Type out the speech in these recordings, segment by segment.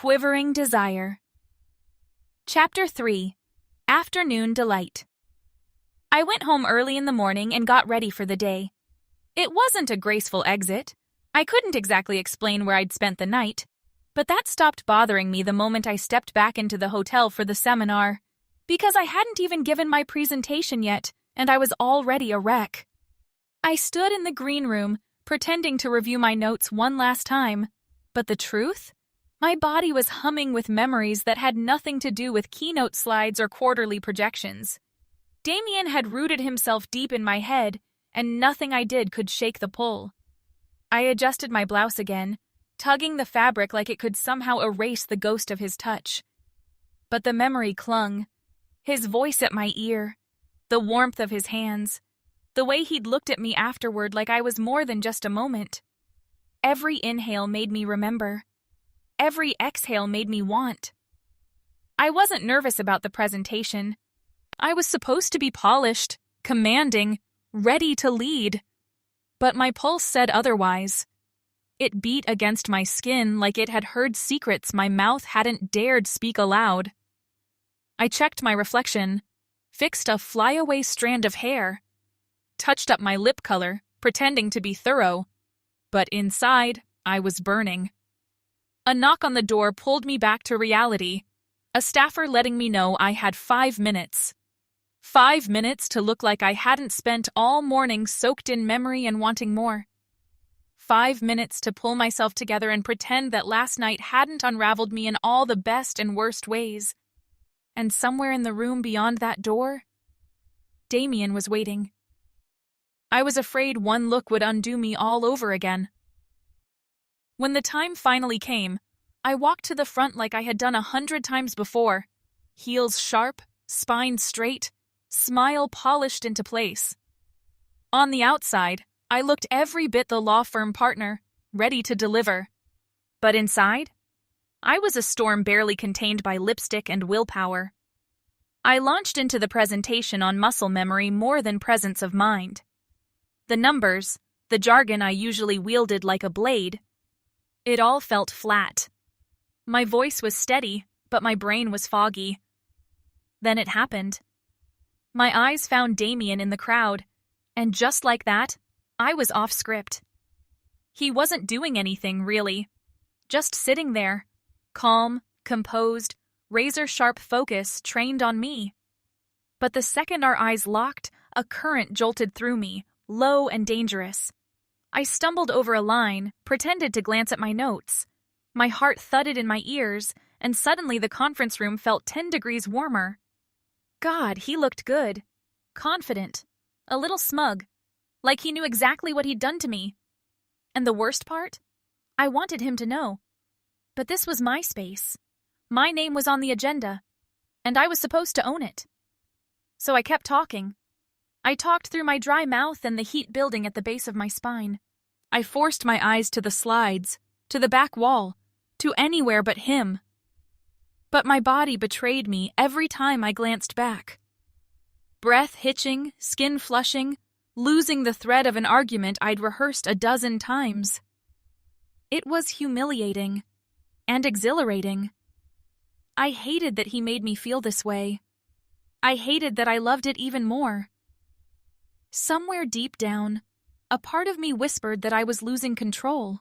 Quivering Desire. Chapter 3. Afternoon Delight. I went home early in the morning and got ready for the day. It wasn't a graceful exit. I couldn't exactly explain where I'd spent the night, but that stopped bothering me the moment I stepped back into the hotel for the seminar, because I hadn't even given my presentation yet, and I was already a wreck. I stood in the green room, pretending to review my notes one last time, but the truth? My body was humming with memories that had nothing to do with keynote slides or quarterly projections. Damien had rooted himself deep in my head, and nothing I did could shake the pull. I adjusted my blouse again, tugging the fabric like it could somehow erase the ghost of his touch. But the memory clung. His voice at my ear, the warmth of his hands, the way he'd looked at me afterward like I was more than just a moment. Every inhale made me remember. Every exhale made me want. I wasn't nervous about the presentation. I was supposed to be polished, commanding, ready to lead. But my pulse said otherwise. It beat against my skin like it had heard secrets my mouth hadn't dared speak aloud. I checked my reflection, fixed a flyaway strand of hair, touched up my lip color, pretending to be thorough. But inside, I was burning. A knock on the door pulled me back to reality, a staffer letting me know I had 5 minutes. 5 minutes to look like I hadn't spent all morning soaked in memory and wanting more. 5 minutes to pull myself together and pretend that last night hadn't unraveled me in all the best and worst ways. And somewhere in the room beyond that door, Damien was waiting. I was afraid one look would undo me all over again. When the time finally came, I walked to the front like I had done 100 times before, heels sharp, spine straight, smile polished into place. On the outside, I looked every bit the law firm partner, ready to deliver. But inside, I was a storm barely contained by lipstick and willpower. I launched into the presentation on muscle memory more than presence of mind. The numbers, the jargon I usually wielded like a blade, it all felt flat. My voice was steady, but my brain was foggy. Then it happened. My eyes found Damien in the crowd, and just like that, I was off script. He wasn't doing anything, really. Just sitting there, calm, composed, razor-sharp focus trained on me. But the second our eyes locked, a current jolted through me, low and dangerous. I stumbled over a line, pretended to glance at my notes. My heart thudded in my ears, and suddenly the conference room felt 10 degrees warmer. God, he looked good. Confident. A little smug. Like he knew exactly what he'd done to me. And the worst part? I wanted him to know. But this was my space. My name was on the agenda, and I was supposed to own it. So I kept talking. I talked through my dry mouth and the heat building at the base of my spine. I forced my eyes to the slides, to the back wall, to anywhere but him. But my body betrayed me every time I glanced back. Breath hitching, skin flushing, losing the thread of an argument I'd rehearsed a dozen times. It was humiliating and exhilarating. I hated that he made me feel this way. I hated that I loved it even more. Somewhere deep down, a part of me whispered that I was losing control.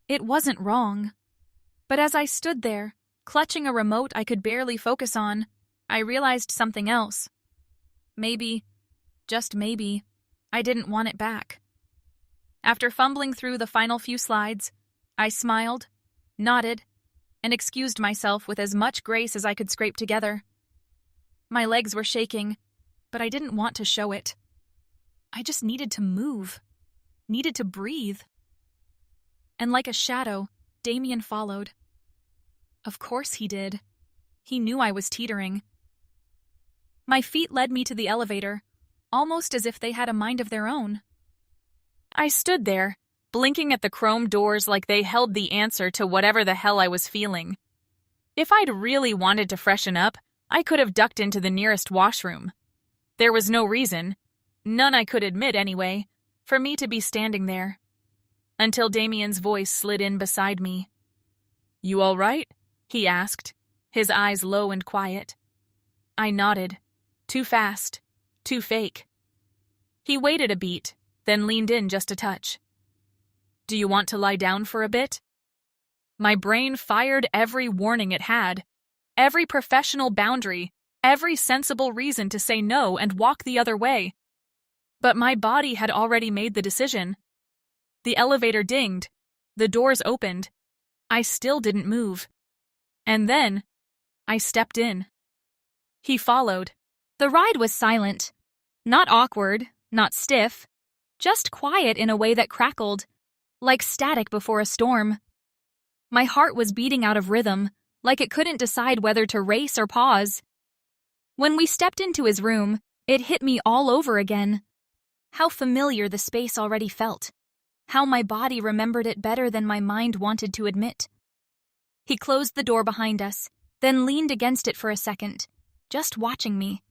It wasn't wrong. But as I stood there, clutching a remote I could barely focus on, I realized something else. Maybe, just maybe, I didn't want it back. After fumbling through the final few slides, I smiled, nodded, and excused myself with as much grace as I could scrape together. My legs were shaking, but I didn't want to show it. I just needed to move, needed to breathe. And like a shadow, Damien followed. Of course he did. He knew I was teetering. My feet led me to the elevator, almost as if they had a mind of their own. I stood there, blinking at the chrome doors like they held the answer to whatever the hell I was feeling. If I'd really wanted to freshen up, I could have ducked into the nearest washroom. There was no reason, none I could admit anyway, for me to be standing there. Until Damien's voice slid in beside me. "You all right?" he asked, his eyes low and quiet. I nodded. Too fast. Too fake. He waited a beat, then leaned in just a touch. Do you want to lie down for a bit? My brain fired every warning it had, every professional boundary, every sensible reason to say no and walk the other way. But my body had already made the decision. The elevator dinged. The doors opened. I still didn't move. And then, I stepped in. He followed. The ride was silent. Not awkward, not stiff. Just quiet in a way that crackled, like static before a storm. My heart was beating out of rhythm, like it couldn't decide whether to race or pause. When we stepped into his room, it hit me all over again. How familiar the space already felt. How my body remembered it better than my mind wanted to admit. He closed the door behind us, then leaned against it for a second, just watching me.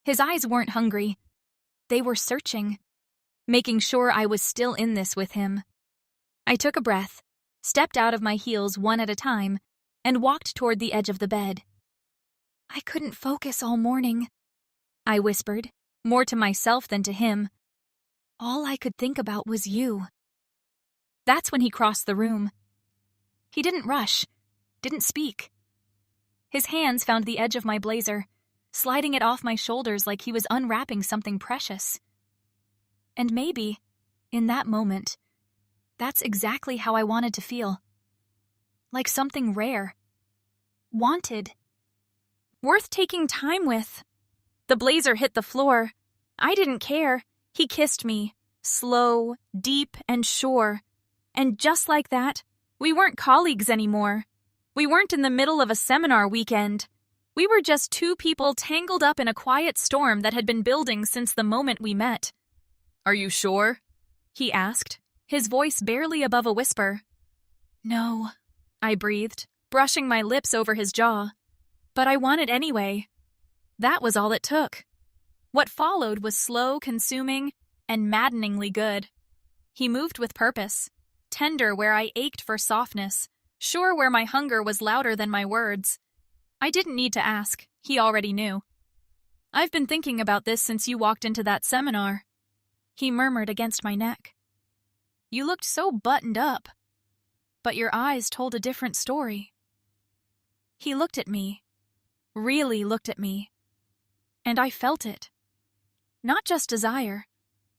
His eyes weren't hungry. They were searching, making sure I was still in this with him. I took a breath, stepped out of my heels one at a time, and walked toward the edge of the bed. I couldn't focus all morning, I whispered, more to myself than to him. All I could think about was you. That's when he crossed the room. He didn't rush, didn't speak. His hands found the edge of my blazer, sliding it off my shoulders like he was unwrapping something precious. And maybe, in that moment, that's exactly how I wanted to feel. Like something rare. Wanted. Worth taking time with. The blazer hit the floor. I didn't care. He kissed me, slow, deep, and sure. And just like that, we weren't colleagues anymore. We weren't in the middle of a seminar weekend. We were just two people tangled up in a quiet storm that had been building since the moment we met. Are you sure? He asked, his voice barely above a whisper. No, I breathed, brushing my lips over his jaw. But I wanted anyway. That was all it took. What followed was slow, consuming, and maddeningly good. He moved with purpose, tender where I ached for softness, sure where my hunger was louder than my words. I didn't need to ask, he already knew. I've been thinking about this since you walked into that seminar, he murmured against my neck. You looked so buttoned up, but your eyes told a different story. He looked at me, really looked at me, and I felt it. Not just desire,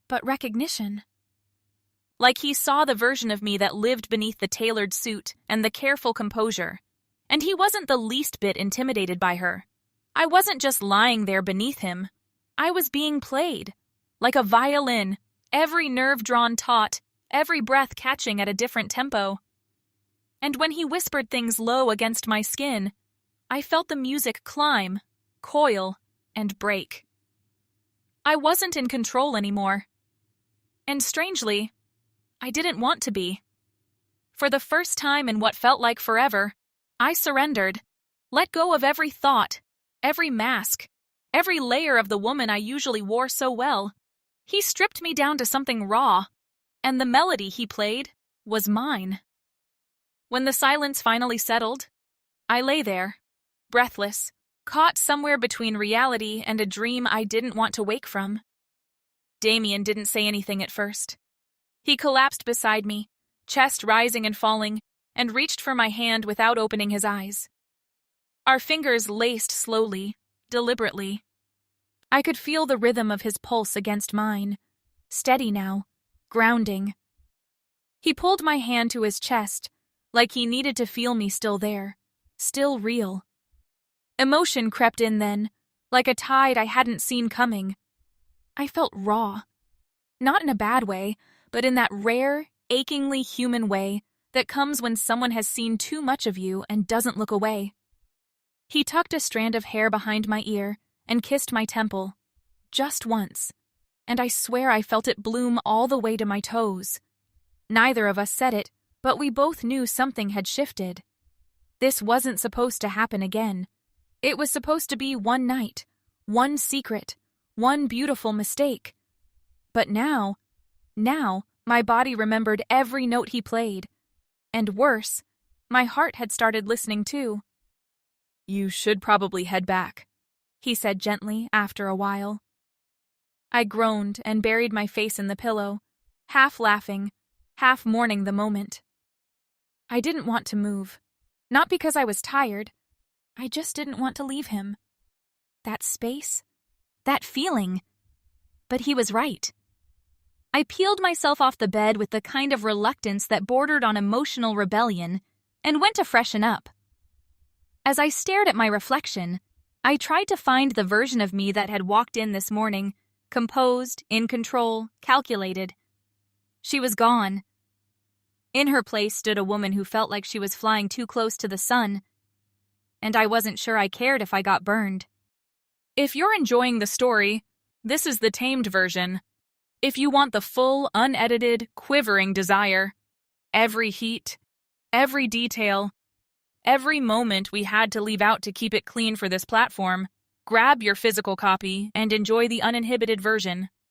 but recognition. Like he saw the version of me that lived beneath the tailored suit and the careful composure, and he wasn't the least bit intimidated by her. I wasn't just lying there beneath him. I was being played, like a violin, every nerve drawn taut, every breath catching at a different tempo. And when he whispered things low against my skin, I felt the music climb, coil, and break. I wasn't in control anymore. And strangely, I didn't want to be. For the first time in what felt like forever, I surrendered, let go of every thought, every mask, every layer of the woman I usually wore so well. He stripped me down to something raw, and the melody he played was mine. When the silence finally settled, I lay there, breathless, caught somewhere between reality and a dream I didn't want to wake from. Damien didn't say anything at first. He collapsed beside me, chest rising and falling, and reached for my hand without opening his eyes. Our fingers laced slowly, deliberately. I could feel the rhythm of his pulse against mine, steady now, grounding. He pulled my hand to his chest, like he needed to feel me still there, still real. Emotion crept in then, like a tide I hadn't seen coming. I felt raw. Not in a bad way, but in that rare, achingly human way that comes when someone has seen too much of you and doesn't look away. He tucked a strand of hair behind my ear and kissed my temple, just once, and I swear I felt it bloom all the way to my toes. Neither of us said it, but we both knew something had shifted. This wasn't supposed to happen again. It was supposed to be one night, one secret, one beautiful mistake. But now, my body remembered every note he played. And worse, My heart had started listening too. "You should probably head back," he said gently after a while. I groaned and buried my face in the pillow, half laughing, half mourning the moment. I didn't want to move. Not because I was tired. I just didn't want to leave him. That space, that feeling. But he was right. I peeled myself off the bed with the kind of reluctance that bordered on emotional rebellion and went to freshen up. As I stared at my reflection, I tried to find the version of me that had walked in this morning, composed, in control, calculated. She was gone. In her place stood a woman who felt like she was flying too close to the sun, and I wasn't sure I cared if I got burned. If you're enjoying the story, this is the tamed version. If you want the full, unedited, quivering desire, every heat, every detail, every moment we had to leave out to keep it clean for this platform, grab your physical copy and enjoy the uninhibited version.